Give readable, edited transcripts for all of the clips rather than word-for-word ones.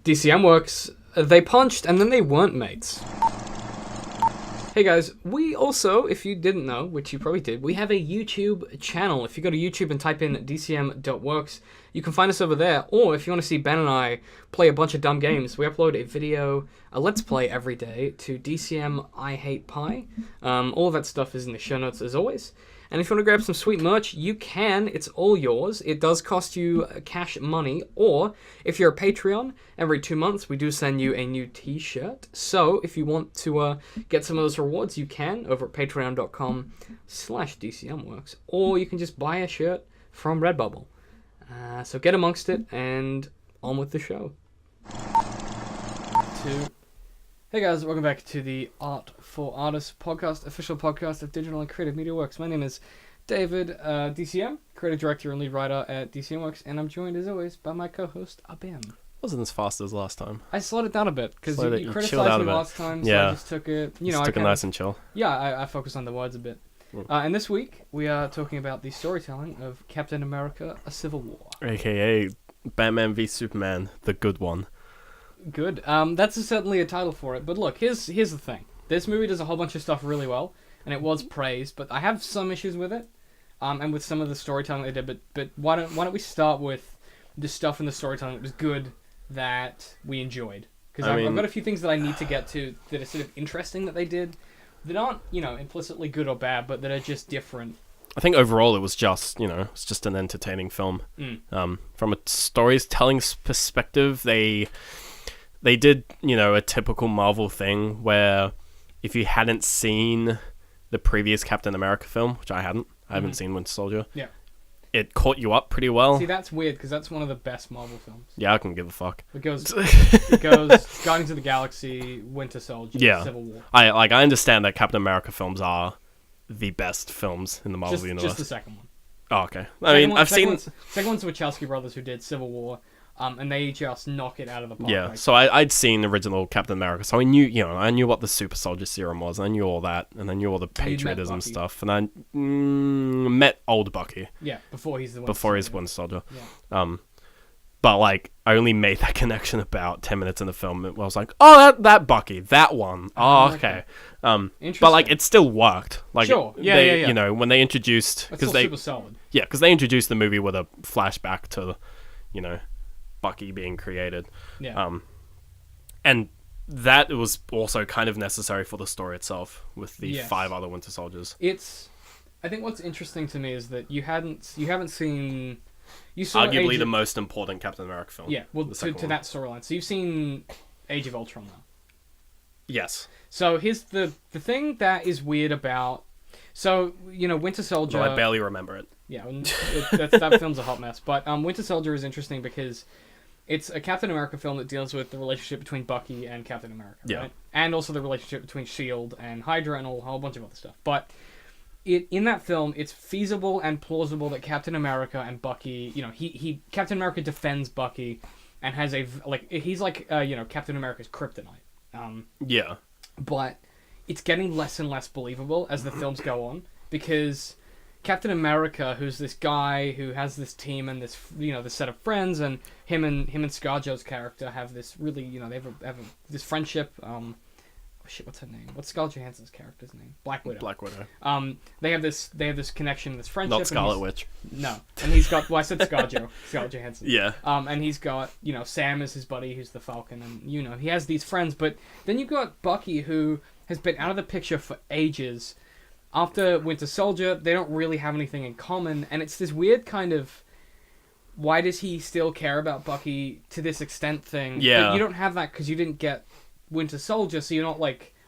DCM works. They punched and then they weren't mates. Hey guys, we also, if you didn't know, which you probably did, we have a YouTube channel. If you go to YouTube and type in dcm.works, you can find us over there. Or if you want to see Ben and I play a bunch of dumb games, we upload a let's play every day to DCM I Hate Pie. All of that stuff is in the show notes as always. And if you want to grab some sweet merch, you can. It's all yours. It does cost you cash money. Or if you're a Patreon, every 2 months we do send you a new t-shirt. So if you want to get some of those rewards, you can over at patreon.com/DCMworks. Or you can just buy a shirt from Redbubble. So get amongst it and on with the show. Hey guys, welcome back to the Art for Artists podcast, official podcast of Digital and Creative Media Works. My name is David, DCM, creative director and lead writer at DCM Works, and I'm joined as always by my co-host, Abim. Wasn't as fast as last time. I slowed it down a bit because you chilled criticized me last time, so I just took it. Took it nice and chill. Yeah, I focused on the words a bit. And this week we are talking about the storytelling of Captain America: A Civil War, aka Batman v Superman, the good one. Good. That's certainly a title for it. But look, here's the thing. This movie does a whole bunch of stuff really well, and it was praised. But I have some issues with it, and with some of the storytelling they did. But why don't we start with the stuff in the storytelling that was good that we enjoyed? Because I've got a few things that I need to get to that are sort of interesting that they did, that aren't implicitly good or bad, but that are just different. I think overall it was just it's just an entertaining film. From a storytelling perspective, They did, a typical Marvel thing where if you hadn't seen the previous Captain America film, which I haven't seen Winter Soldier. Yeah. It caught you up pretty well. See, that's weird because that's one of the best Marvel films. Yeah, I can give a fuck. It goes Guardians of the Galaxy, Winter Soldier, Civil War. I understand that Captain America films are the best films in the Marvel universe. Just the second one. Oh, okay. Second one's the Wachowski brothers who did Civil War. And they just knock it out of the park. Yeah, so I'd seen the original Captain America, so I knew, I knew what the super soldier serum was, and I knew all that, and I knew all the patriotism stuff, and I met old Bucky. Yeah, before he's Winter Soldier. Yeah. But I only made that connection about 10 minutes in the film. I was like, oh, that Bucky, that one. Oh, okay. But it still worked. Sure. Yeah. When they introduced, because they super solid. Yeah, because they introduced the movie with a flashback to, Bucky being created. Yeah. And that was also kind of necessary for the story itself with the 5 other Winter Soldiers. I think what's interesting to me is that you haven't seen. You saw arguably the most important Captain America film. Yeah, well, to that storyline. So you've seen Age of Ultron now. Yes. So here's the thing that is weird about. So Winter Soldier. Well, I barely remember it. Yeah, that film's a hot mess. But Winter Soldier is interesting because it's a Captain America film that deals with the relationship between Bucky and Captain America, right? And also the relationship between S.H.I.E.L.D. and Hydra and a whole bunch of other stuff. But in that film, it's feasible and plausible that Captain America and Bucky, Captain America defends Bucky and has he's Captain America's kryptonite. Yeah. But it's getting less and less believable as the films go on because Captain America, who's this guy who has this team and this this set of friends, and him and ScarJo's character have this really they have this friendship. What's her name? What's Scarlett Johansson's character's name? Black Widow. They have this connection, this friendship. Not Scarlet Witch. No, and he's got. Well, I said ScarJo, Scarlett Johansson. Yeah. And he's got Sam as his buddy, who's the Falcon, and he has these friends. But then you got Bucky, who has been out of the picture for ages. After Winter Soldier, they don't really have anything in common, and it's this weird kind of, why does he still care about Bucky to this extent thing? Yeah. But you don't have that because you didn't get Winter Soldier, so you're not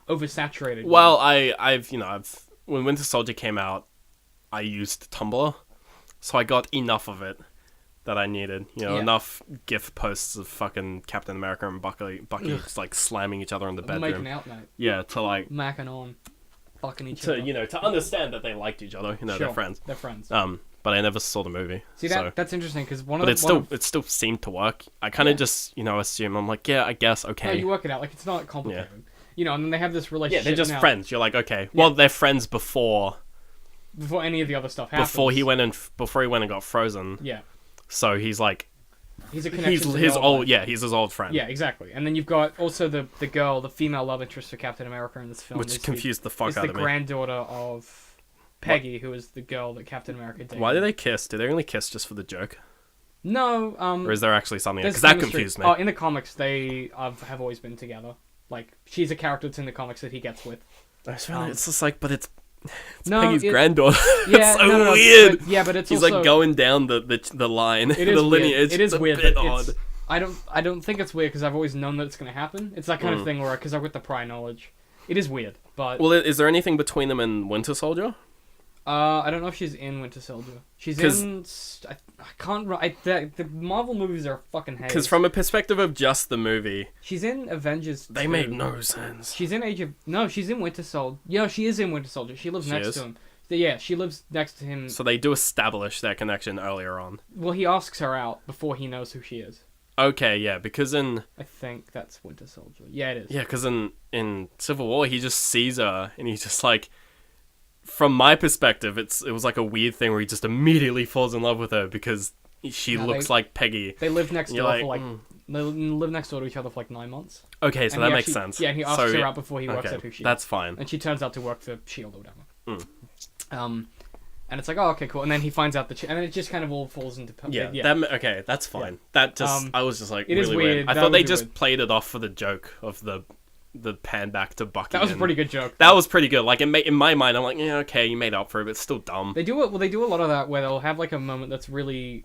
oversaturated. Well, I've when Winter Soldier came out, I used Tumblr, so I got enough of it that I needed. Enough GIF posts of fucking Captain America and Bucky just slamming each other in the bedroom. Making out, mate. Yeah, to macking on. Fucking each other. To understand that they liked each other, sure, they're friends. They're friends. But I never saw the movie. See, that's interesting because it still seemed to work. I kind of just assume I'm like, yeah, I guess okay. No, you work it out. It's not complicated. And then they have this relationship. Yeah, they're just friends. You're like, okay, well, they're friends before any of the other stuff happens. Before he went and got frozen. Yeah. So he's like, He's a connection to his the old he's his old friend. Yeah, exactly. And then you've got also the girl, the female love interest for Captain America in this film, Which confused the fuck out of me. Is the granddaughter of Peggy, who is the girl that Captain America dated. Why do they kiss? Do they only kiss just for the joke? No. Or is there actually something? Because that confused me. Oh, in the comics, they have always been together. Like, she's a character that's in the comics that he gets with. It's just like, but it's no, Peggy's granddaughter. Yeah, it's so weird. But it's he's also, like going down the line, it is the lineage. It is it's weird. A bit odd. I don't think it's weird because I've always known that it's going to happen. It's that kind of thing where because I've got the prior knowledge. It is weird, but well, is there anything between them and Winter Soldier? I don't know if she's in Winter Soldier. She's in. I can't. The Marvel movies are fucking haze. Because from a perspective of just the movie, she's in Avengers. They 2. made no sense. She's in Age of. No, she's in Winter Soldier. Yeah, she is in Winter Soldier. She lives next to him. Yeah, she lives next to him. So they do establish that connection earlier on. Well, he asks her out before he knows who she is. Okay, yeah, because I think that's Winter Soldier. Yeah, it is. Yeah, because in Civil War, he just sees her, and he's just like... From my perspective, it was like a weird thing where he just immediately falls in love with her because she looks like Peggy. They live next door for They live next door to each other for 9 months. Okay, so that makes sense. Yeah, and he asks her out before he works out who she is. That's fine. And she turns out to work for S.H.I.E.L.D. or whatever. And it's like, oh, okay, cool. And then he finds out and then it just kind of all falls into... Okay, that's fine. Yeah. That just... I was just like, it really is weird. I thought they just played it off for the joke of the pan back to Bucky. That was a pretty good joke. That was pretty good. Like, in my mind, I'm like, yeah, okay, you made up for it, but it's still dumb. They do it. Well, they do a lot of that where they'll have like a moment that's really...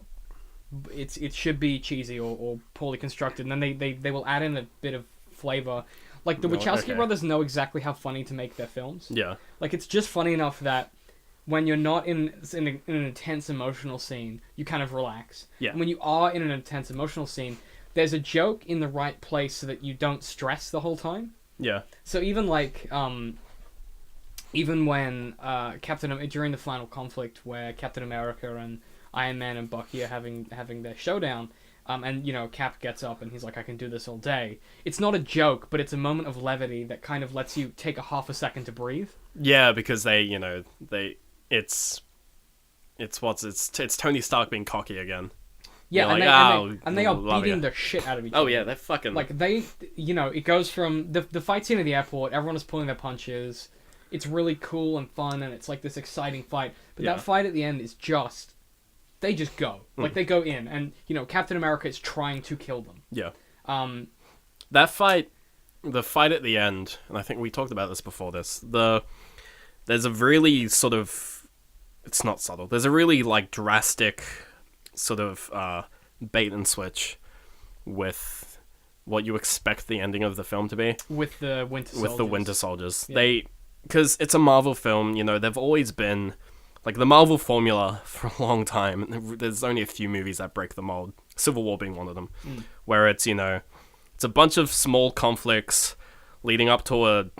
It should be cheesy or poorly constructed, and then they will add in a bit of flavor. Like, the Wachowski brothers know exactly how funny to make their films. Yeah. Like, it's just funny enough that when you're not in an intense emotional scene, you kind of relax. Yeah. And when you are in an intense emotional scene, there's a joke in the right place so that you don't stress the whole time. Yeah. So even like, even when during the final conflict where Captain America and Iron Man and Bucky are having their showdown, and you know Cap gets up and he's like, I can do this all day. It's not a joke, but it's a moment of levity that kind of lets you take a half a second to breathe. Yeah, because it's Tony Stark being cocky again. Yeah, and they are beating the shit out of each other. Oh yeah, they're fucking... Like, it goes from... The fight scene at the airport, everyone is pulling their punches. It's really cool and fun, and it's like this exciting fight. But that fight at the end is just... They just go. Like, they go in, and, Captain America is trying to kill them. Yeah. That fight... The fight at the end, and I think we talked about this before this, there's a really sort of... It's not subtle. There's a really, like, drastic... sort of bait and switch with what you expect the ending of the film to be. With the Winter Soldiers. Yeah. Because it's a Marvel film, they've always been... Like, the Marvel formula for a long time, there's only a few movies that break the mold, Civil War being one of them, where it's, it's a bunch of small conflicts leading up to a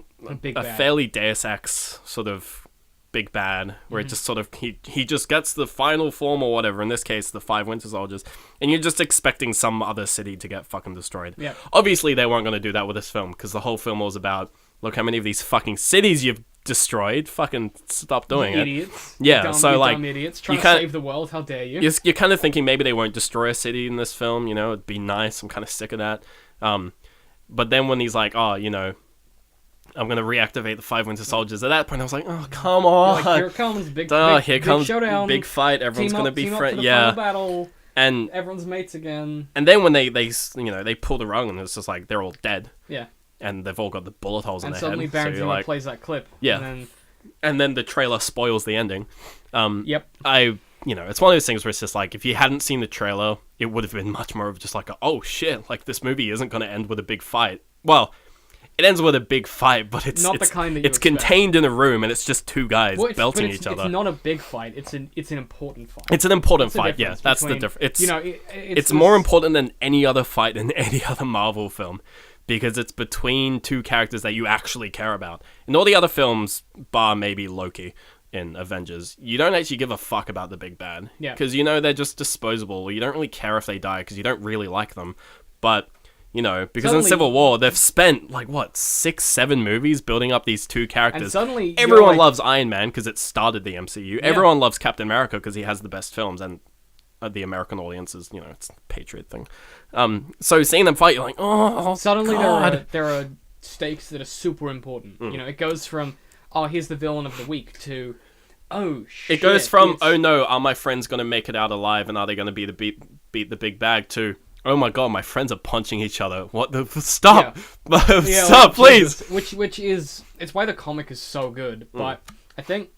fairly Deus Ex sort of big bad, where it just sort of he just gets the final form or whatever, in this case the 5 Winter Soldiers, and you're just expecting some other city to get fucking destroyed. Yeah. Obviously they weren't going to do that with this film, because the whole film was about, look how many of these fucking cities you've destroyed, fucking stop doing it. Idiots. Yeah, dumb idiots trying to save the world, how dare you. You're kind of thinking maybe they won't destroy a city in this film, it'd be nice, I'm kind of sick of that. But then when he's like, I'm going to reactivate the 5 Winter Soldiers. At that point, I was like, oh, come on. Like, here it comes, big showdown. Big fight. Everyone's going to be friends. Yeah. Battle, and everyone's mates again. And then when they pull the rug, and it's just like, they're all dead. Yeah. And they've all got the bullet holes in their head. And suddenly Baron Zemo plays that clip. Yeah. And then the trailer spoils the ending. Yep. It's one of those things where it's just like, if you hadn't seen the trailer, it would have been much more of just like, oh shit, like this movie isn't going to end with a big fight. Well, it ends with a big fight, but it's not the kind that you expect. Contained in a room, and it's just two guys belting each other. It's not a big fight. It's an important fight. It's an important fight. Yeah, that's the difference. It's more important than any other fight in any other Marvel film, because it's between two characters that you actually care about. In all the other films, bar maybe Loki in Avengers, you don't actually give a fuck about the big bad. Yeah. Because they're just disposable. You don't really care if they die because you don't really like them. But because in Civil War, they've spent, 6-7 movies building up these two characters. And suddenly, everyone loves Iron Man because it started the MCU. Yeah. Everyone loves Captain America because he has the best films. And the American audience is, it's a patriot thing. So seeing them fight, you're like, oh, suddenly God. there are stakes that are super important. It goes from, oh, here's the villain of the week to, oh shit. It goes from, oh no, are my friends gonna make it out alive, and are they gonna beat the big bag, to, oh my God, my friends are punching each other. What the stop? Yeah. Stop, please. Which is, it's why the comic is so good. But I think,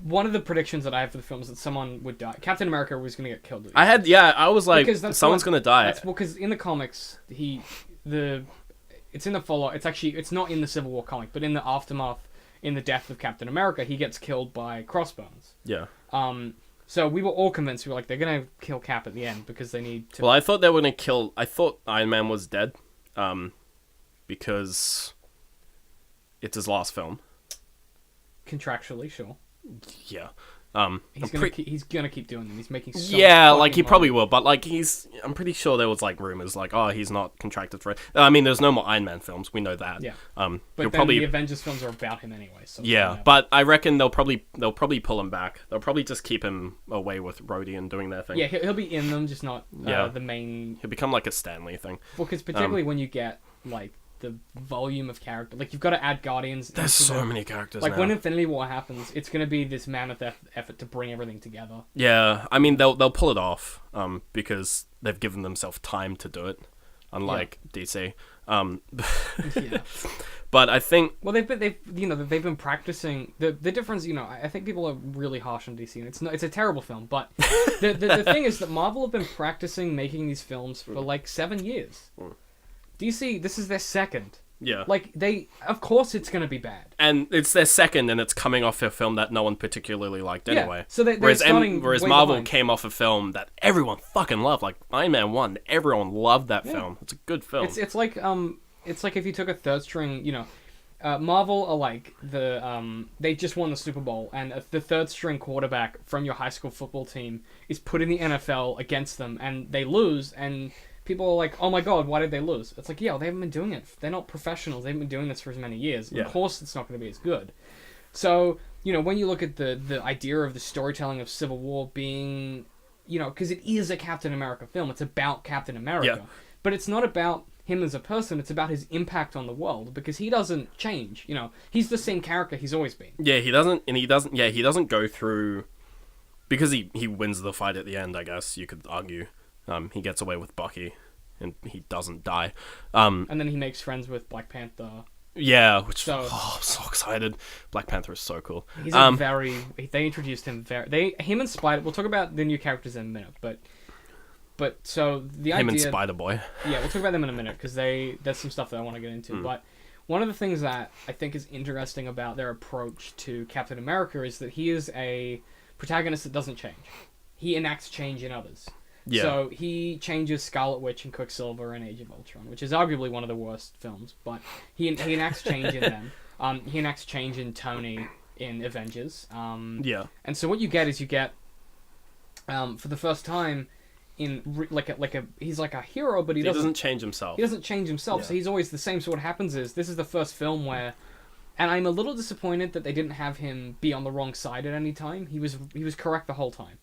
one of the predictions that I have for the film is that someone would die. Captain America was going to get killed. I was like, someone's going to die. Because in the comics, it's in the follow. It's not in the Civil War comic, but in the aftermath, in the death of Captain America, he gets killed by Crossbones. Yeah. So we were all convinced. We were like, they're going to kill Cap at the end because they need to. Well, I thought they were going to kill. I thought Iron Man was dead, because it's his last film. Contractually, sure. Yeah. He's gonna keep doing them. He's making so much he money. probably will, but I'm pretty sure there was rumors oh, he's not contracted for it. I mean, there's no more Iron Man films, we know that. Yeah. But then the Avengers films are about him anyway, so yeah, but I reckon they'll probably pull him back. They'll probably just keep him away with Rhodey and doing their thing. Yeah, he'll be in them, just not the main. He'll become like a Stanley thing. Well, because particularly when you get the volume of character, you've got to add Guardians. There's so many characters. Now. When Infinity War happens, it's going to be this mammoth effort to bring everything together. Yeah, I mean they'll pull it off, because they've given themselves time to do it, unlike DC. Yeah. But I think they've been practicing the difference. I think people are really harsh on DC, and it's a terrible film. But the thing is that Marvel have been practicing making these films for 7 years. DC, this is their second. Yeah. Of course it's going to be bad. And it's their second, and it's coming off a film that no one particularly liked anyway. So whereas Marvel behind. came off a film that everyone fucking loved, like Iron Man 1. Everyone loved that film. It's a good film. It's like if you took a third string, Marvel are like they just won the Super Bowl, and the third string quarterback from your high school football team is put in the NFL against them, and they lose, and people are like, oh my God, why did they lose? It's like, they haven't been doing it. They're not professionals. They haven't been doing this for as many years. Yeah. Of course it's not going to be as good. So, when you look at the idea of the storytelling of Civil War being, because it is a Captain America film. It's about Captain America. Yeah. But it's not about him as a person. It's about his impact on the world, because he doesn't change. He's the same character he's always been. Yeah, he doesn't go through, because he wins the fight at the end, I guess, you could argue. He gets away with Bucky, and he doesn't die. And then he makes friends with Black Panther. Yeah, I'm so excited. Black Panther is so cool. He's they introduced him him and Spider. We'll talk about the new characters in a minute, but so the idea. Him and Spider Boy. Yeah, we'll talk about them in a minute, because there's some stuff that I want to get into. But one of the things that I think is interesting about their approach to Captain America is that he is a protagonist that doesn't change. He enacts change in others. Yeah. So he changes Scarlet Witch and Quicksilver in Age of Ultron, which is arguably one of the worst films, but he enacts change in them. He enacts change in Tony in Avengers. Yeah. And so what you get is for the first time in he's like a hero, but he doesn't change himself. He doesn't change himself, so he's always the same. So what happens is this is the first film where, and I'm a little disappointed that they didn't have him be on the wrong side at any time. He was correct the whole time.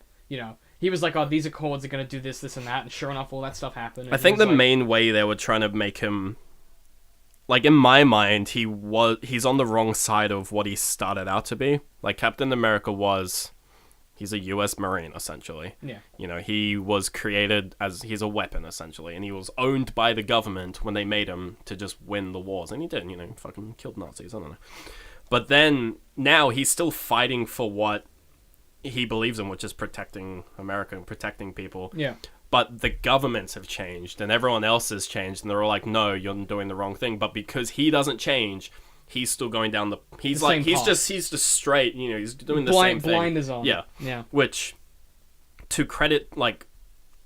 He was like, oh, these Accords are going to do this, this, and that, and sure enough, all that stuff happened. I think the main way they were trying to make him, in my mind, he's on the wrong side of what he started out to be. Captain America he's a U.S. Marine, essentially. Yeah. He was created he's a weapon, essentially, and he was owned by the government when they made him to just win the wars, and he did, fucking killed Nazis, I don't know. But then, now, he's still fighting for what he believes in, which is protecting America and protecting people. Yeah. But the governments have changed, and everyone else has changed, and they're all like, no, you're doing the wrong thing. But because he doesn't change, he's still going down he's just straight, he's doing the same thing. Blinders on. Yeah. Yeah. Which, to credit,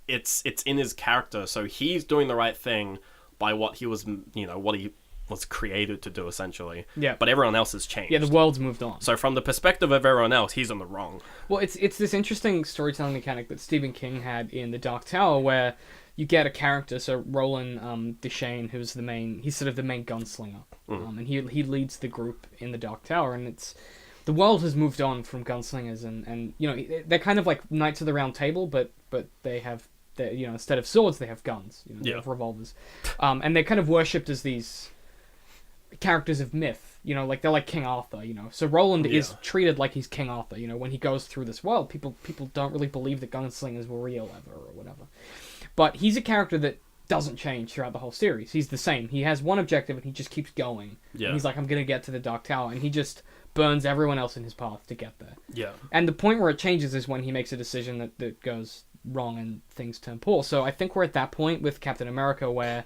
it's in his character, so he's doing the right thing by what he was, what he was created to do, essentially. Yeah. But everyone else has changed. Yeah, the world's moved on. So from the perspective of everyone else, he's on the wrong. Well, it's this interesting storytelling mechanic that Stephen King had in The Dark Tower, where you get a character, so Roland Deschain, who's he's sort of the main gunslinger. And he leads the group in The Dark Tower, and the world has moved on from gunslingers, and you know, they're kind of like Knights of the Round Table, but they have, you know, instead of swords, they have guns. You know, they have revolvers, and they're kind of worshipped as these characters of myth. You know, like they're like King Arthur. You know, so Roland is treated like he's King Arthur. You know, when he goes through this world, people don't really believe that gunslingers were real ever or whatever. But he's a character that doesn't change throughout the whole series. He's the same. He has one objective and he just keeps going. Yeah. And he's like, I'm gonna get to the Dark Tower, and he just burns everyone else in his path to get there. Yeah. And the point where it changes is when he makes a decision that goes wrong and things turn poor. So I think we're at that point with Captain America where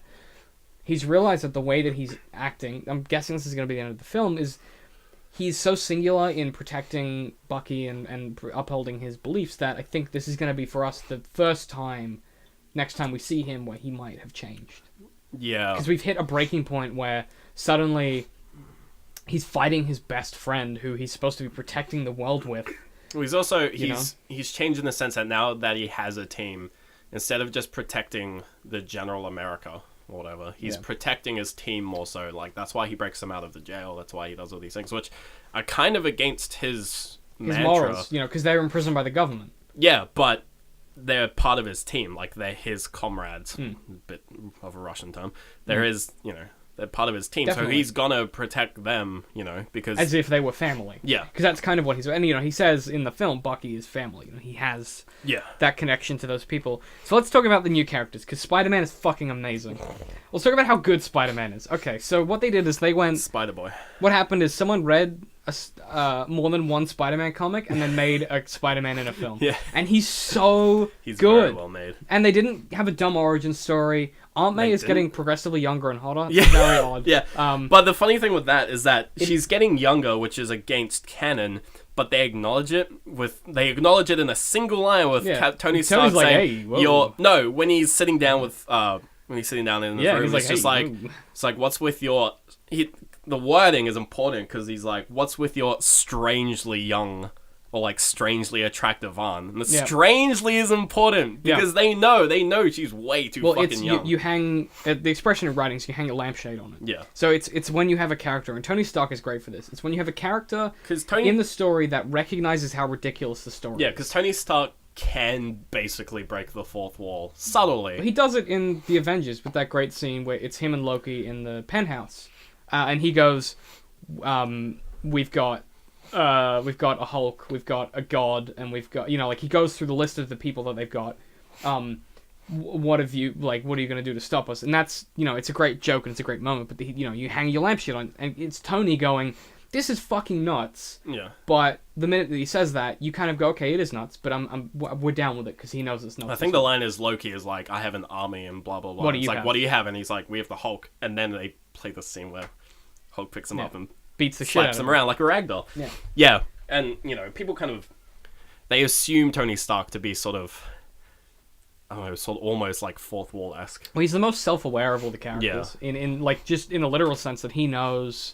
he's realized that the way that he's acting, I'm guessing this is going to be the end of the film, is he's so singular in protecting Bucky and upholding his beliefs that I think this is going to be for us the first time, next time we see him, where he might have changed. Yeah. Because we've hit a breaking point where suddenly he's fighting his best friend who he's supposed to be protecting the world with. Well, he's also, he's changed in the sense that now that he has a team, instead of just protecting the general America or whatever, he's protecting his team more so. Like, that's why he breaks them out of the jail. That's why he does all these things, which are kind of against his mantra. Morals, you know, because they're imprisoned by the government. Yeah, but they're part of his team. Like, they're his comrades. A bit of a Russian term. They're his, you know, they're part of his team. Definitely. So he's gonna protect them, you know, because... As if they were family. Yeah. Because that's kind of what he's... And, you know, he says in the film, Bucky is family. You know, he has that connection to those people. So let's talk about the new characters, because Spider-Man is fucking amazing. Let's talk about how good Spider-Man is. Okay, so what they did is they went... Spider-Boy. What happened is someone read more than one Spider-Man comic and then made a Spider-Man in a film. Yeah. And he's so he's good. Very well made. And they didn't have a dumb origin story. Aunt May is getting progressively younger and hotter. It's very odd. Yeah. But the funny thing with that is that she's getting younger, which is against canon, but they acknowledge it in a single line with Tony Stark saying, "Hey, when he's sitting down with in the room, it's just like, it's like, what's with your..." The wording is important because he's like, what's with your strangely young or like strangely attractive aunt? And the strangely is important because they know she's way too fucking young. You hang, the expression in writings, you hang a lampshade on it. Yeah. So it's when you have a character, and Tony Stark is great for this. It's when you have a character in the story that recognizes how ridiculous the story is. Yeah, because Tony Stark can basically break the fourth wall subtly. He does it in the Avengers with that great scene where it's him and Loki in the penthouse. And he goes, we've got a Hulk, we've got a God, and we've got, you know, like, he goes through the list of the people that they've got. What are you going to do to stop us? And that's, you know, it's a great joke and it's a great moment, but, you know, you hang your lampshade on, and it's Tony going, this is fucking nuts. Yeah. But the minute that he says that, you kind of go, okay, it is nuts, but we're down with it, because he knows it's nuts. I think the line is, Loki is like, I have an army and blah, blah, blah. What do you have? And he's like, we have the Hulk. And then they play the scene where Hulk picks him up and beats the shit out of him. Slaps him around like a ragdoll. Yeah. Yeah. And, you know, people kind of... They assume Tony Stark to be sort of... I don't know, sort of almost like fourth wall-esque. Well, he's the most self-aware of all the characters. Yeah. In like, just in a literal sense that he knows...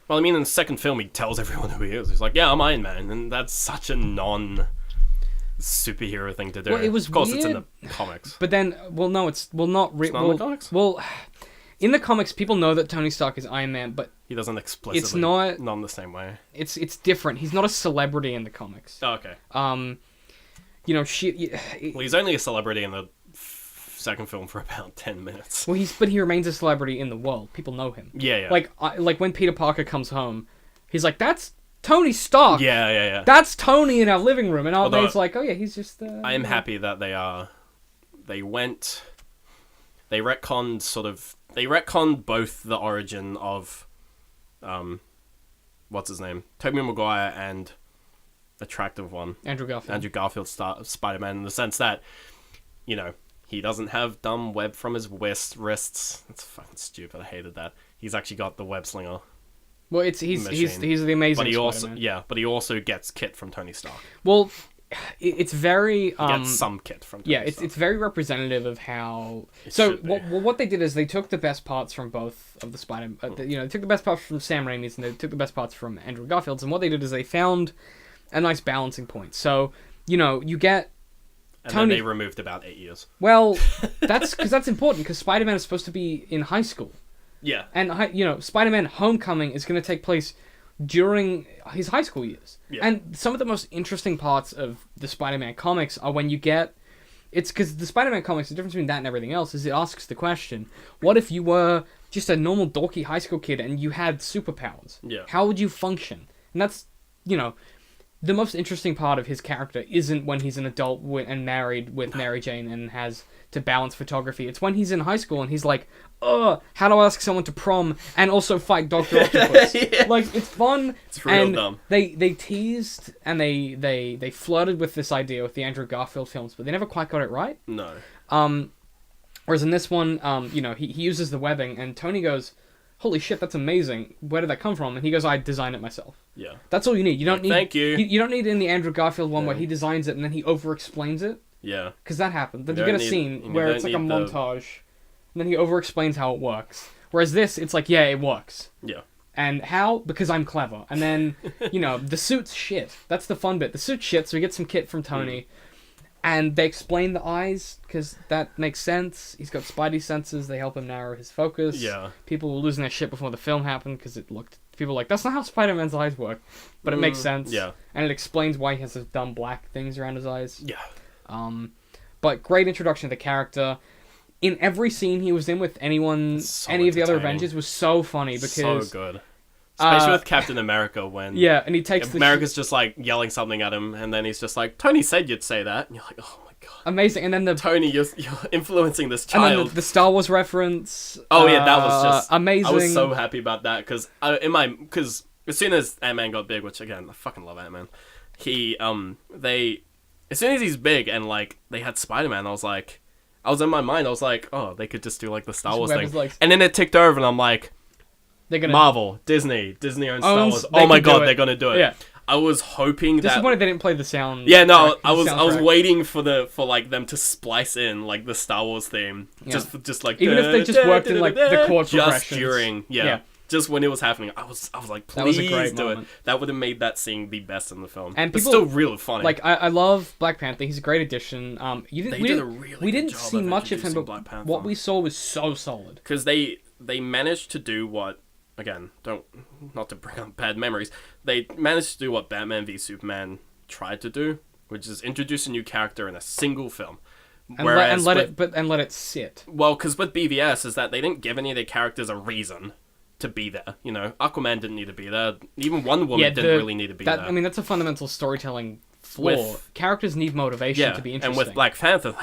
Well, I mean, in the second film, he tells everyone who he is. He's like, yeah, I'm Iron Man. And that's such a non-superhero thing to do. Well, it was Of course, weird, it's in the comics. But then, well, no, it's... Well, not... It's not in the comics? Well... In the comics, people know that Tony Stark is Iron Man, but... He doesn't explicitly... It's not... Not in the same way. It's different. He's not a celebrity in the comics. Oh, okay. You know, well, he's only a celebrity in the second film for about 10 minutes. Well, but he remains a celebrity in the world. People know him. Yeah, yeah. Like when Peter Parker comes home, he's like, that's Tony Stark! Yeah, yeah, yeah. That's Tony in our living room. And Aunt May's like, oh yeah, he's just... I am happy that they retconned both the origin of, what's his name? Tobey Maguire and attractive one. Andrew Garfield Spider-Man, in the sense that, you know, he doesn't have dumb web from his wrists. That's fucking stupid. I hated that. He's actually got the web slinger. Well, he's the amazing Spider-Man. But he also gets kit from Tony Stark. Well, it's very... He gets some kit from Tony Stark. It's very representative of how... What they did is they took the best parts from both of the Spider-Man... they took the best parts from Sam Raimi's and they took the best parts from Andrew Garfield's, and what they did is they found a nice balancing point. So, you know, you get... And then they removed about 8 years. Well, that's important, because Spider-Man is supposed to be in high school. Yeah. And, you know, Spider-Man Homecoming is going to take place during his high school years. Yeah. And some of the most interesting parts of the Spider-Man comics are when you get... It's because the Spider-Man comics, the difference between that and everything else is it asks the question, what if you were just a normal dorky high school kid and you had superpowers? Yeah. How would you function? And that's, the most interesting part of his character isn't when he's an adult and married with Mary Jane and has to balance photography. It's when he's in high school and he's like, how do I ask someone to prom and also fight Dr. Octopus? Yeah. Like, it's fun. It's real dumb. They teased and they flirted with this idea with the Andrew Garfield films, but they never quite got it right. No. Whereas in this one, he uses the webbing and Tony goes, holy shit, that's amazing. Where did that come from? And he goes, I designed it myself. Yeah. That's all you need. You don't need... Thank you. You don't need in the Andrew Garfield one where he designs it and then he over-explains it. Yeah. Because that happened. Then you get a scene where it's like a montage, and then he over-explains how it works. Whereas this, it's like, yeah, it works. Yeah. And how? Because I'm clever. And then, the suit's shit. That's the fun bit. The suit's shit, so we get some kit from Tony. And they explain the eyes, because that makes sense. He's got Spidey senses. They help him narrow his focus. Yeah. People were losing their shit before the film happened, because people were like, that's not how Spider-Man's eyes work. But it makes sense. Yeah. And it explains why he has those dumb black things around his eyes. Yeah. But great introduction to the character. In every scene he was in with any of the other Avengers was so funny because... So good. Especially with Captain America when... Yeah, and he takes America's just like yelling something at him and then he's just like, Tony said you'd say that. And you're like, oh my god. Amazing. And then Tony, you're influencing this child. And then the Star Wars reference. Oh yeah, that was just... amazing. I was so happy about that because because as soon as Ant-Man got big, which again, I fucking love Ant-Man, as soon as he's big and like they had Spider-Man, I was in my mind, I was like, oh, they could just do like the Star Wars thing. And then it ticked over and I'm like, they're gonna... Marvel, Disney owns Star Wars. Oh my god, they're gonna do it. Yeah. I was hoping that... Disappointed they didn't play the sound. Yeah, no, I was waiting for like them to splice in like the Star Wars theme. Yeah. Just like... Even if they just worked in like the chord progressions. Just during, yeah. Just when it was happening, I was like, please do it. That would have made that scene the best in the film. And it's still really funny. Like, I love Black Panther. He's a great addition. We didn't see of much of him, but what we saw was so solid. Because they managed to do what, again, not to bring up bad memories, they managed to do what Batman v Superman tried to do, which is introduce a new character in a single film. And let it sit. Well, because with BVS is that they didn't give any of their characters a reason to be there. Aquaman didn't need to be there. Even Wonder Woman didn't really need to be there. I mean, that's a fundamental storytelling flaw. Characters need motivation to be interesting. And with Black Panther,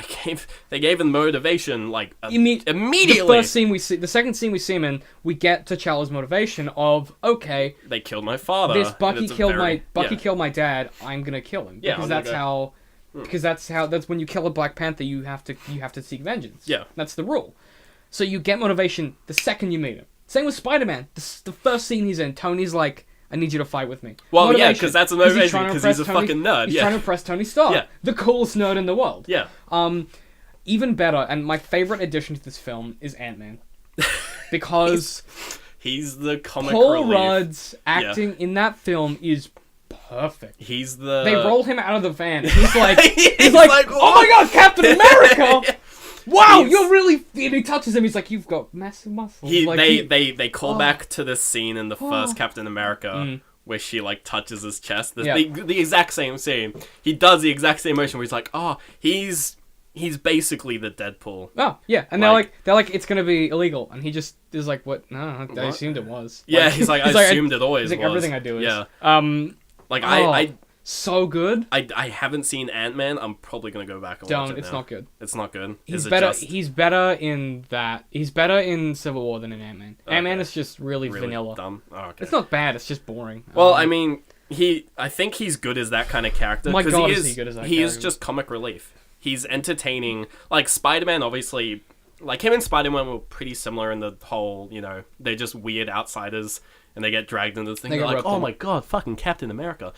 they gave him motivation immediately. The second scene we see him in, we get T'Challa's motivation of, okay, they killed my father. This Bucky killed my dad. I'm gonna kill him because that's when you kill a Black Panther, you have to seek vengeance. Yeah, that's the rule. So you get motivation the second you meet him. Same with Spider-Man. The first scene he's in, Tony's like, I need you to fight with me. Well, motivation. Yeah, because that's a motivation, because he's a fucking nerd. He's trying to impress Tony Stark, the coolest nerd in the world. Yeah. Even better, and my favorite addition to this film is Ant-Man. Because... he's the comic Paul relief. Rudd's acting in that film is perfect. They roll him out of the van, and he's like, oh my god, Captain America! Wow, you're really... And he touches him, he's like, you've got massive muscles. They call back to this scene in the first Captain America where she, like, touches his chest. The exact same scene. He does the exact same motion where he's like, oh, he's basically the Deadpool. Oh, yeah. And they're like, it's gonna be illegal. And he just is like, what? No, I assumed it was. Yeah, he's like, I assumed it always was. Everything I do is. Yeah. I so good. I haven't seen Ant-Man. I'm probably gonna go back and watch it. It's not good. It's not good. He's better in that. He's better in Civil War than in Ant-Man. Okay. Ant-Man is just really vanilla. Dumb. Oh, okay. It's not bad. It's just boring. Well, I mean, I think he's good as that kind of character. My God, is he good as that character? He is just comic relief. He's entertaining. Like Spider-Man, obviously. Like him and Spider-Man were pretty similar in the whole. They're just weird outsiders, and they get dragged into this thing. They're like, oh my God, fucking Captain America.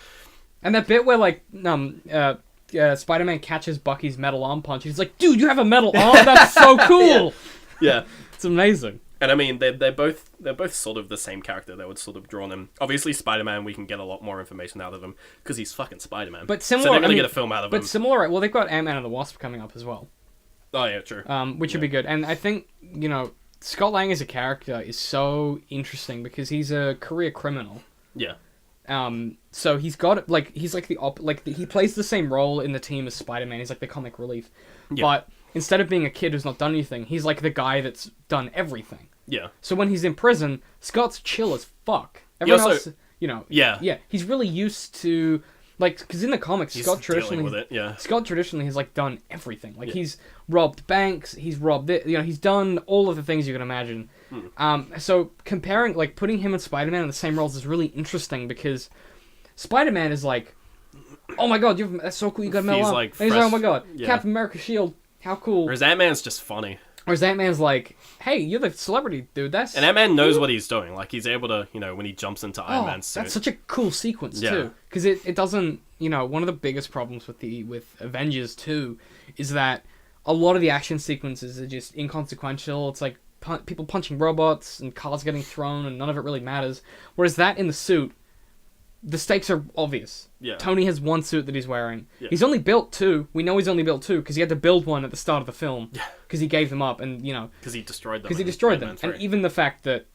And that bit where, like, Spider-Man catches Bucky's metal arm punch, and he's like, dude, you have a metal arm? That's so cool! Yeah. It's amazing. And I mean, they're both sort of the same character. They would sort of drawn him. Obviously, Spider-Man, we can get a lot more information out of him, because he's fucking Spider-Man. But similar... So they're going to get a film out of him. But similar... Well, they've got Ant-Man and the Wasp coming up as well. Oh, yeah, true. Which would be good. And I think, Scott Lang as a character is so interesting, because he's a career criminal. Yeah. So he's got like he's like he plays the same role in the team as Spider-Man. He's like the comic relief, but instead of being a kid who's not done anything, he's like the guy that's done everything. Yeah. So when he's in prison, Scott's chill as fuck. Everyone else, yeah, he's really used to like because in the comics, He's Scott dealing with it, yeah. Scott traditionally has like done everything. Like he's robbed banks, he's robbed it. He's done all of the things you can imagine. So comparing, like putting him and Spider-Man in the same roles is really interesting because Spider-Man is like, oh my god, that's so cool. You got a medal. Like and he's like, oh my god, Captain America shield, how cool. Whereas Ant-Man's just funny. Whereas Ant-Man's like, hey, you're the celebrity dude. And Ant-Man knows what he's doing. Like he's able to, when he jumps into Iron Man's suit. That's such a cool sequence too, because it doesn't. One of the biggest problems with Avengers 2 is that a lot of the action sequences are just inconsequential. It's like people punching robots and cars getting thrown, and none of it really matters. Whereas that in the suit, the stakes are obvious. Yeah. Tony has one suit that he's wearing. Yeah. He's only built two. We know he's only built two because he had to build one at the start of the film. Yeah. Because he gave them up, and because he destroyed them. Because he destroyed them, and even the fact that,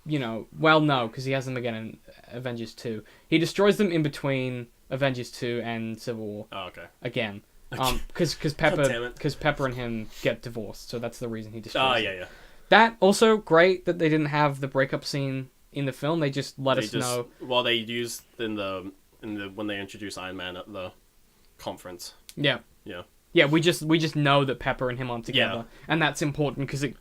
well, no, because he has them again in Avengers 2. He destroys them in between Avengers 2 and Civil War. Oh, okay. Again. Because Pepper and him get divorced, so that's the reason he destroys them. Yeah. That also great that they didn't have the breakup scene in the film. They just let us know. Well, they used in the when they introduced Iron Man at the conference. Yeah. Yeah. Yeah, we just know that Pepper and him aren't together, and that's important because it,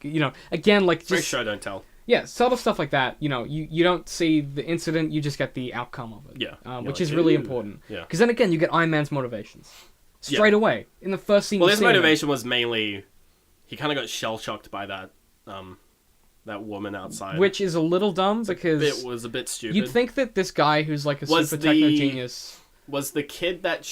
again, like just show don't tell. Yeah, subtle stuff like that. You don't see the incident, you just get the outcome of it. Yeah. Which is really important. Yeah. Because then again, you get Iron Man's motivations straight away in the first scene. Well, his motivation was mainly he kind of got shell shocked by that woman outside, which is a little dumb because it was a bit stupid. You'd think that this guy who's like a super techno genius was the kid that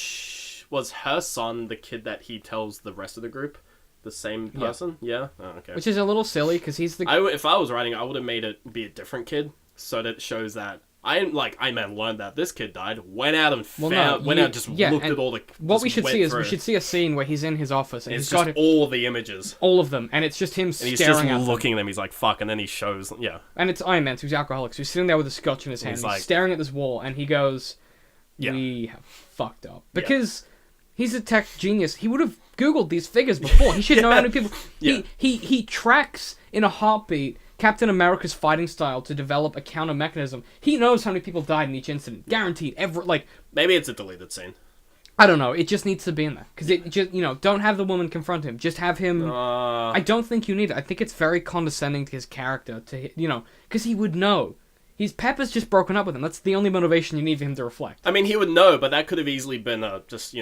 was her son, the kid that he tells the rest of the group, the same person. Yeah. Oh, okay. Which is a little silly because he's the. If I was writing, I would have made it be a different kid so that it shows that. Iron Man learned that this kid died, went out and looked at all the. What we should see is we should see a scene where he's in his office and he's got all the images, all of them, and it's just him staring at them. And he's just looking at them. He's like, "Fuck!" And then he shows, And it's Iron Man, who's alcoholic, so he's sitting there with a scotch in his hand, he's staring at this wall, and he goes, "We have fucked up," because he's a tech genius. He would have Googled these figures before. He should know how many people. He tracks in a heartbeat Captain America's fighting style to develop a counter mechanism. He knows how many people died in each incident. Guaranteed. Maybe it's a deleted scene. I don't know. It just needs to be in there. Because it just, don't have the woman confront him. Just have him... I don't think you need it. I think it's very condescending to his character to, because he would know. Pepper's just broken up with him. That's the only motivation you need for him to reflect. I mean, he would know, but that could have easily been just,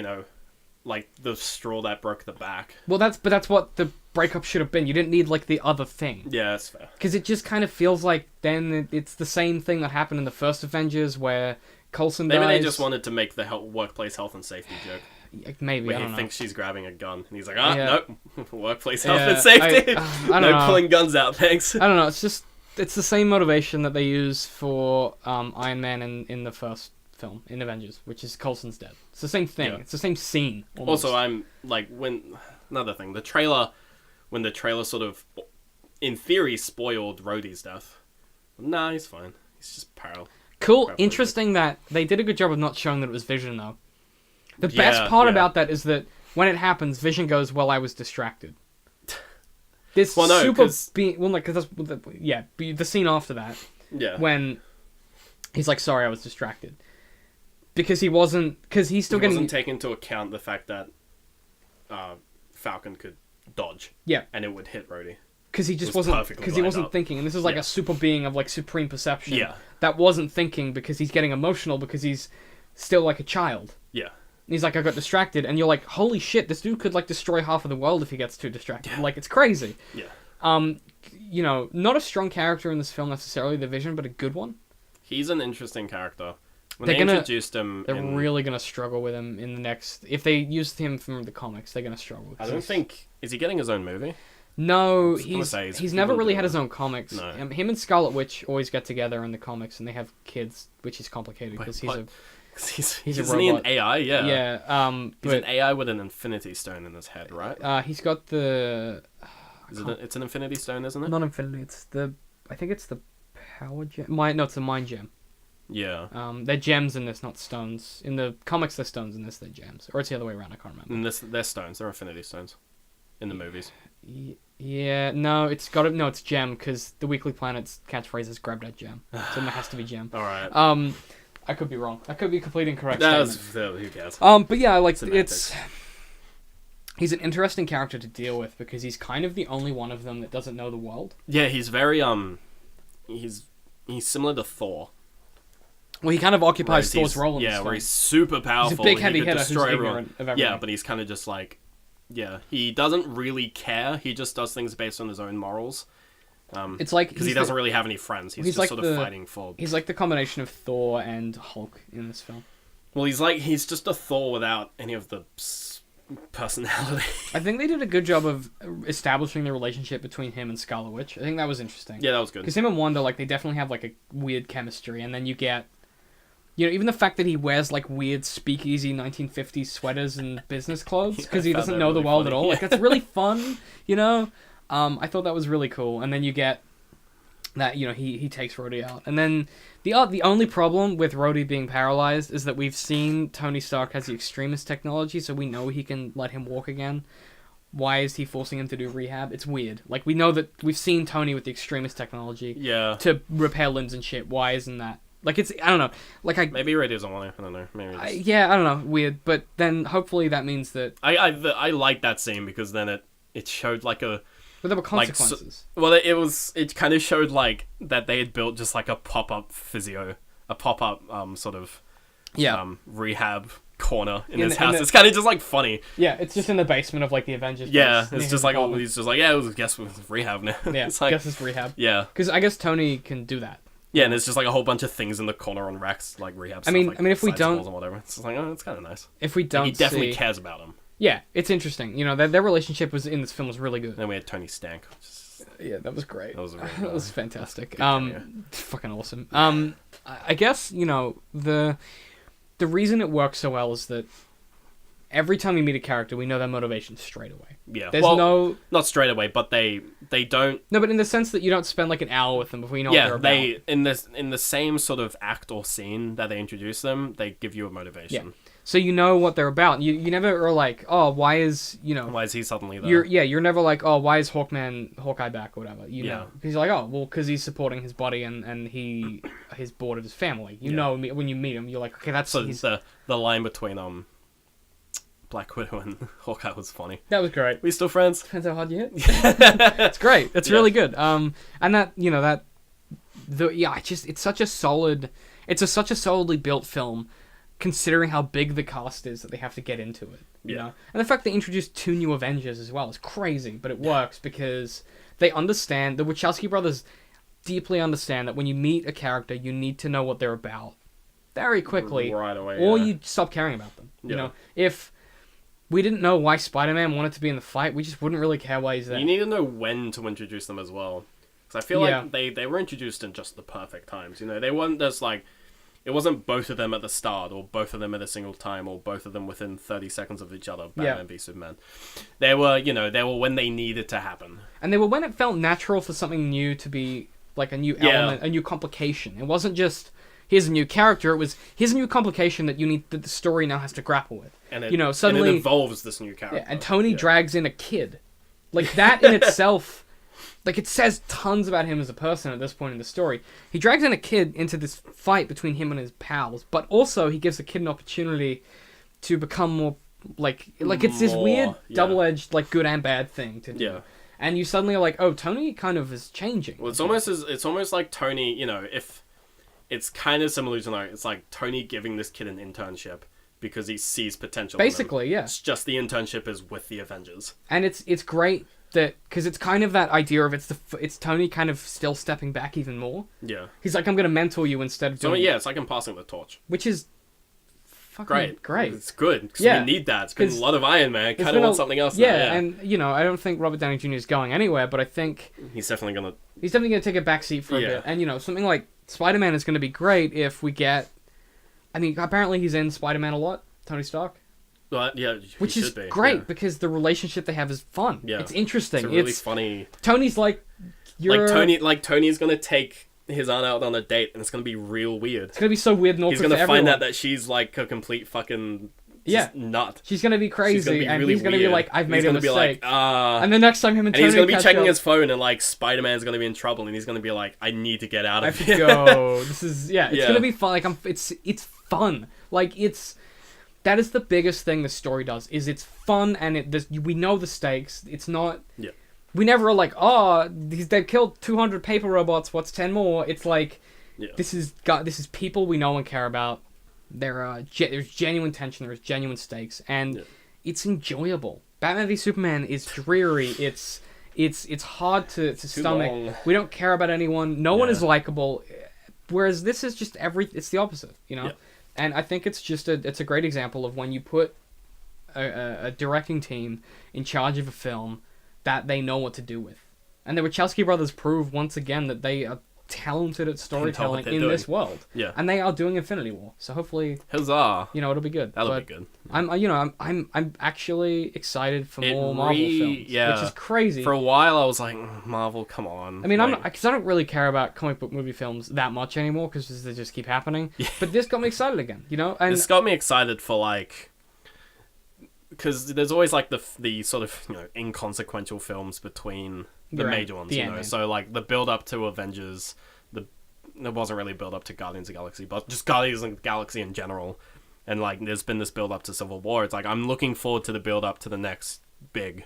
like the straw that broke the back. Well, that's what the breakup should have been. You didn't need like the other thing. Yeah, that's fair. Because it just kind of feels like then it's the same thing that happened in the first Avengers where Coulson dies. Maybe they just wanted to make the workplace health and safety joke. Maybe, where I don't know. He thinks she's grabbing a gun, and he's like, nope, workplace health and I safety. don't know. Pulling guns out, thanks. I don't know. It's the same motivation that they use for Iron Man in the first film in Avengers, which is Coulson's dead. It's the same thing. It's the same scene. Almost. Also, I'm like another thing. When the trailer sort of, in theory, spoiled Rhodey's death. Nah, he's fine. He's just parallel. Cool. Interesting that they did a good job of not showing that it was Vision, though. The best part about that is that when it happens, Vision goes, "Well, I was distracted." This because that's the scene after that. Yeah. When he's like, "Sorry, I was distracted," because he wasn't wasn't taking into account the fact that Falcon could dodge. Yeah. And it would hit Rhodey. Because he just wasn't thinking, and this is like a super being of like supreme perception. Yeah. That wasn't thinking because he's getting emotional because he's still like a child. Yeah. And he's like, I got distracted, and you're like, holy shit, this dude could like destroy half of the world if he gets too distracted. Yeah. Like, it's crazy. Yeah. Not a strong character in this film necessarily, the Vision, but a good one. He's an interesting character. When they introduced him, they're really gonna struggle with him in the next. If they used him from the comics, they're gonna struggle. I don't think is he getting his own movie? No, he's never really had his own comics. No. Him and Scarlet Witch always get together in the comics, and they have kids, which is complicated because he's a robot. He an AI? Yeah. Yeah. He's an AI with an Infinity Stone in his head, right? He's got the. It's an Infinity Stone, isn't it? Not Infinity. I think it's the Power Gem. No, it's the Mind Gem. Yeah. They're gems in this, not stones. In the comics, they're stones. In this, they're gems. Or it's the other way around. I can't remember. And they're stones. They're Infinity Stones. In the movies. Yeah, no, it's gem, because the Weekly Planet's catchphrase is grab that gem. So it has to be gem. Alright. I could be wrong. I could be completely incorrect. Who cares? But yeah, like, Semantics. he's an interesting character to deal with, because he's kind of the only one of them that doesn't know the world. Yeah, he's very, he's similar to Thor. Well, he kind of occupies Thor's role in this film. Where he's super powerful. He's a big heavy he could hitter who's destroy ignorant of everything. Yeah, but he's kind of just like, he doesn't really care. He just does things based on his own morals. It's like because he doesn't really have any friends. He's just like sort of fighting for. He's like the combination of Thor and Hulk in this film. Well, he's just a Thor without any of the personality. I think they did a good job of establishing the relationship between him and Scarlet Witch. I think that was interesting. Yeah, that was good. Because him and Wanda, like, they definitely have like a weird chemistry, and then you get, even the fact that he wears like weird speakeasy 1950s sweaters and business clothes because he doesn't know the world at all. Like, that's really fun. I thought that was really cool. And then you get that he takes Rhodey out, and then the only problem with Rhodey being paralyzed is that we've seen Tony Stark has the extremist technology, so we know he can let him walk again. Why is he forcing him to do rehab? It's weird. Like, we know that we've seen Tony with the extremist technology to repair limbs and shit. Why isn't that? Like, I don't know. Like, maybe Rhodey doesn't want to. I don't know. Maybe. I don't know. Weird. But then hopefully that means that I like that scene because then it showed like a. But there were consequences. It kind of showed like that they had built just like a pop-up sort of rehab corner in his house. It's kind of just like funny. Yeah, it's just in the basement of like the Avengers. Yeah, it's just like he's just like guess it's rehab now. Yeah, it's like, guess it's rehab. Yeah, because I guess Tony can do that. Yeah, and there's just like a whole bunch of things in the corner on racks like rehab. I mean, stuff, like if we don't, or whatever, it's just like it's kind of nice. If we don't, he definitely cares about him. Yeah, it's interesting. Their relationship was in this film was really good. And then we had Tony Stank. Yeah, that was great. That was really that was fantastic. Cameo. Fucking awesome. I guess the reason it works so well is that every time we meet a character, we know their motivation straight away. Yeah, there's not straight away, but they don't. No, but in the sense that you don't spend like an hour with them before you know what they're about. Yeah, in the same sort of act or scene that they introduce them, they give you a motivation. Yeah. So you know what they're about. You never are like, oh, why is he suddenly there? You're never like, oh, why is Hawkeye back or whatever. know, because you're like, oh, well, because he's supporting his buddy and he's bored of his family. You know, when you meet him, you're like, okay, that's so the line between Black Widow and Hawkeye was funny. That was great. We still friends? Depends how hard you hit. It's great. It's really good. And that it's such a solidly built film, considering how big the cast is that they have to get into it. You know? And the fact they introduced 2 new Avengers as well is crazy, but it works because they understand, the Wachowski brothers deeply understand that when you meet a character, you need to know what they're about very quickly, right away, or you stop caring about them. If we didn't know why Spider-Man wanted to be in the fight, we just wouldn't really care why he's there. You need to know when to introduce them as well. Because I feel like they were introduced in just the perfect times. They weren't just like... It wasn't both of them at the start, or both of them at a single time, or both of them within 30 seconds of each other, Batman v Superman. They were when they needed to happen. And they were when it felt natural for something new to be like a new element, a new complication. It wasn't just, here's a new character, it was, here's a new complication that the story now has to grapple with. And suddenly... And it involves this new character. Yeah, and Tony drags in a kid. Like, that in itself... Like, it says tons about him as a person at this point in the story. He drags in a kid into this fight between him and his pals, but also he gives the kid an opportunity to become more, like it's this weird double-edged, like, good and bad thing to do. Yeah. And you suddenly are like, oh, Tony kind of is changing. Well, it's almost like Tony, if it's kind of similar to, it's like Tony giving this kid an internship because he sees potential. Basically, yeah. It's just the internship is with the Avengers. And it's great that, because it's kind of that idea of it's Tony kind of still stepping back even more. Yeah. He's like, I'm going to mentor you instead of doing... it's like I'm passing the torch. Which is fucking great. It's good, because we need that. It's been a lot of Iron Man. Kind of want something else now. Yeah, and, I don't think Robert Downey Jr. is going anywhere, but I think... He's definitely going to take a backseat for a bit. And, something like Spider-Man is going to be great if we get... I mean, apparently he's in Spider-Man a lot, Tony Stark. Which is great because the relationship they have is fun. Yeah, it's interesting. It's really funny. Tony's like, Tony is gonna take his aunt out on a date, and it's gonna be real weird. It's gonna be so weird and awkward. He's gonna for find everyone. out that she's like a complete fucking nut. She's gonna be crazy, and really he's gonna be weird. like, "I've made a mistake." Be like, and the next time him and Tony he's gonna be catch checking up, his phone, and like Spider-Man's gonna be in trouble, and he's gonna be like, "I need to get out of here." Go. This is It's gonna be fun. Like it's fun. Like that is the biggest thing the story does. Is it's fun and we know the stakes. It's not. Yeah. We never are like, oh, they've killed 200 paper robots. What's 10 more? It's like, this is people we know and care about. There's genuine tension. There's genuine stakes, and it's enjoyable. Batman v Superman is dreary. It's hard to stomach. Long. We don't care about anyone. No one is likable. Whereas this is just it's the opposite, you know. Yeah. And I think it's a great example of when you put a directing team in charge of a film that they know what to do with. And the Wachowski brothers prove once again that they are talented at storytelling in this world. Yeah. And they are doing Infinity War. So hopefully, huzzah! It'll be good. That'll be good. I'm actually excited for more Marvel films, which is crazy. For a while, I was like, Marvel, come on. I mean, because I don't really care about comic book movie films that much anymore because they just keep happening. Yeah. But this got me excited again, And this got me excited for because there's always like the sort of inconsequential films between the major ones, So like the build up to Avengers, there wasn't really build up to Guardians of the Galaxy, but just Guardians of the Galaxy in general, and like there's been this build up to Civil War. It's like I'm looking forward to the build up to the next big,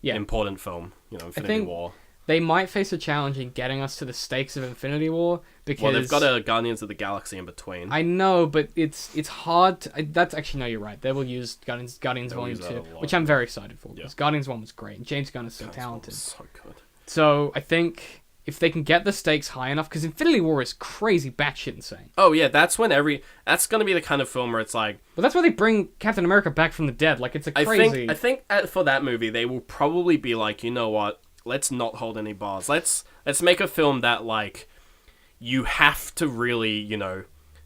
important film, Infinity War. They might face a challenge in getting us to the stakes of Infinity War because they've got a Guardians of the Galaxy in between. I know, but it's hard. That's actually no, you're right. They will use Guardians Volume 2, which I'm very excited for because Guardians 1 was great. And James Gunn is so talented. So good. So I think if they can get the stakes high enough, because Infinity War is crazy, batshit insane. Oh yeah, that's going to be the kind of film where it's like. Well, that's why they bring Captain America back from the dead. Like it's a crazy. I think for that movie they will probably be like, you know what? Let's not hold any bars. Let's make a film that like you have to really,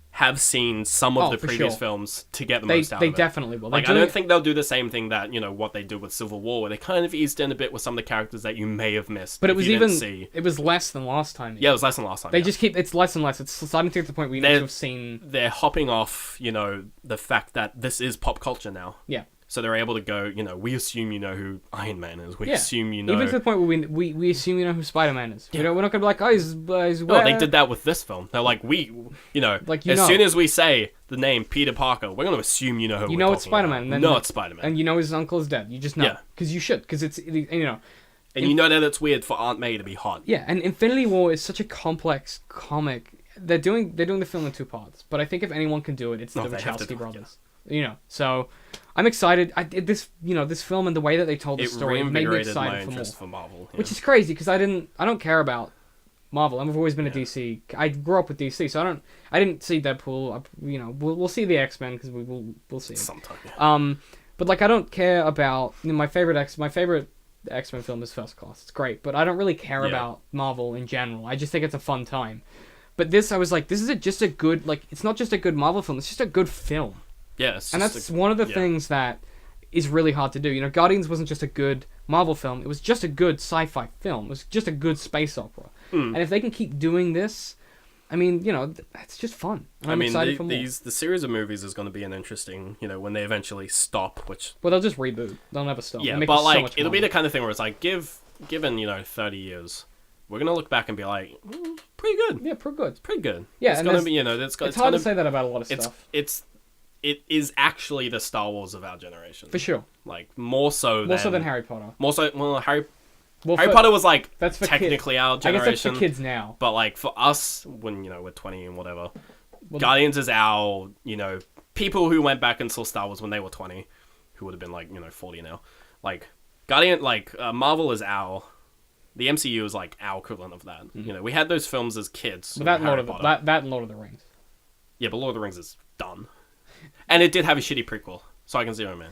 have seen some of the previous films to get the most out of it. They definitely will. I don't think they'll do the same thing that, what they did with Civil War, where they kind of eased in a bit with some of the characters that you may have missed. But it was less than last time. Yeah, it was less than last time. It's less and less. It's starting to get to the point where you need to have seen. They're hopping off, the fact that this is pop culture now. Yeah. So they're able to go, we assume you know who Iron Man is. We assume you know... Even to the point where we assume you know who Spider-Man is. Yeah. We're not going to be like, he's No, they did that with this film. They're like, as soon as we say the name Peter Parker, we're going to assume you know who we're talking about. It's Spider-Man. It's Spider-Man. And you know his uncle is dead. You just know. Yeah. Because you should. Because it's, And you know that it's weird for Aunt May to be hot. Yeah, and Infinity War is such a complex comic. They're doing the film in 2 parts. But I think if anyone can do it, it's the Wachowski brothers. So I'm excited. This film and the way that they told the story made me excited for Marvel, which is crazy because I don't care about Marvel. I've always been a DC. I grew up with DC, so I didn't see Deadpool. We'll see the X-Men because we'll see it sometime. Yeah. But like I don't care about my favorite X-Men film is First Class. It's great, but I don't really care about Marvel in general. I just think it's a fun time. But this, I was like, this is just a good it's not just a good Marvel film. It's just a good film. Yeah, and that's one of the things that is really hard to do. Guardians wasn't just a good Marvel film. It was just a good sci-fi film. It was just a good space opera. And if they can keep doing this, I mean, it's just fun. I'm excited for more. The series of movies is going to be an interesting, when they eventually stop, which... Well, they'll just reboot. They'll never stop. Yeah, but it'll be the kind of thing where it's like, given 30 years... We're gonna look back and be like, pretty good. Yeah, pretty good. It's pretty good. Yeah, it's gonna be, it's hard to say that about a lot of stuff. It is actually the Star Wars of our generation. For sure. Like, more so than Harry Potter. Harry Potter was like, that's technically our generation. I guess that's for kids now. But like, for us, when, we're 20 and whatever, Guardians is our, people who went back and saw Star Wars when they were 20, who would have been like, 40 now. Like, Marvel is our... The MCU is like our equivalent of that. Mm-hmm. We had those films as kids. But that and Lord of the Rings. Yeah, but Lord of the Rings is done. And it did have a shitty prequel, so I can see what I mean.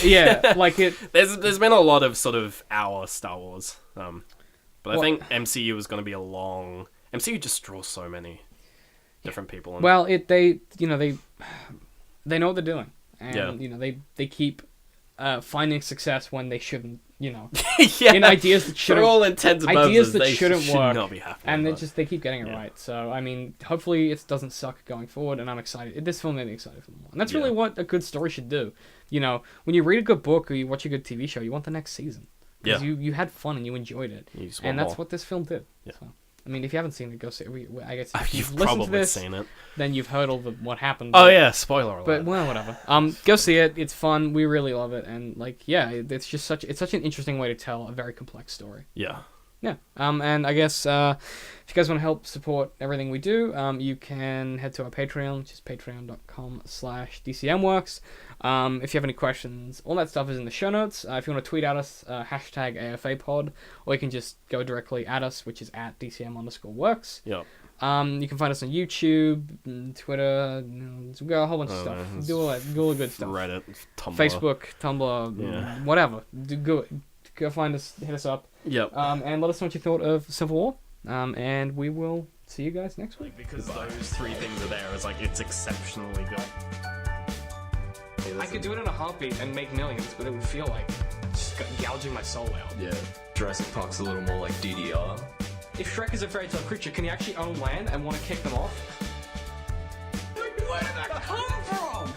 Yeah, like it... There's been a lot of sort of our Star Wars. But I think MCU is going to be a long... MCU just draws so many different people. Well, they know what they're doing. And, they keep finding success when they shouldn't, you know, yeah. in ideas that For shouldn't, all intents and purposes, ideas that they shouldn't should work, not be happening. and they keep getting it right. So I mean, hopefully it doesn't suck going forward, and I'm excited. This film made me excited for more, and that's really what a good story should do. You know, when you read a good book or you watch a good TV show, you want the next season. Because you had fun and you enjoyed it, and that's what this film did. Yeah. So, I mean, if you haven't seen it, go see it. I guess if you've listened to this, seen it. Then you've heard all what happened. Oh yeah, spoiler alert. But well, whatever. Go see it. It's fun. We really love it, and like, yeah, it's just such an interesting way to tell a very complex story. Yeah. Yeah. And I guess if you guys want to help support everything we do, you can head to our Patreon, which is patreon.com/DCMworks. If you have any questions, all that stuff is in the show notes. If you want to tweet at us, #AFApod, or you can just go directly at us, which is at DCM_works. Yeah. You can find us on YouTube, Twitter, we've got a whole bunch of stuff. Do all the good stuff. Reddit, Tumblr. Facebook, Tumblr, whatever. Go find us, hit us up. Yep. And let us know what you thought of Civil War. And we will see you guys next week. Because those three things are there, it's like, it's exceptionally good. I could do it in a heartbeat and make millions, but it would feel like just gouging my soul out. Yeah. Jurassic Park's a little more like DDR. If Shrek is a fairy tale creature, can he actually own land and want to kick them off? Where did that come from?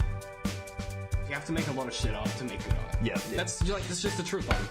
You have to make a lot of shit up to make good art. Yeah. That's just the truth of it.